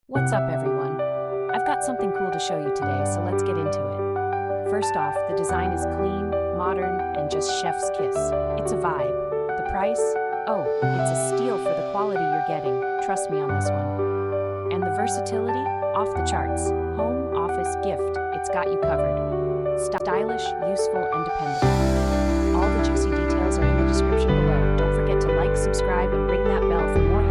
What's up, everyone? I've got something cool to show you today, so let's get into it. First off, the design is clean, modern, and just chef's kiss. It's a vibe. The price? Oh, it's a steal for the quality you're getting. Trust me on this one. And the versatility? Off the charts. Home, office, gift. It's got you covered. Stylish, useful, and dependable. All the juicy details are in the description below. Don't forget to like, subscribe, and ring that bell for more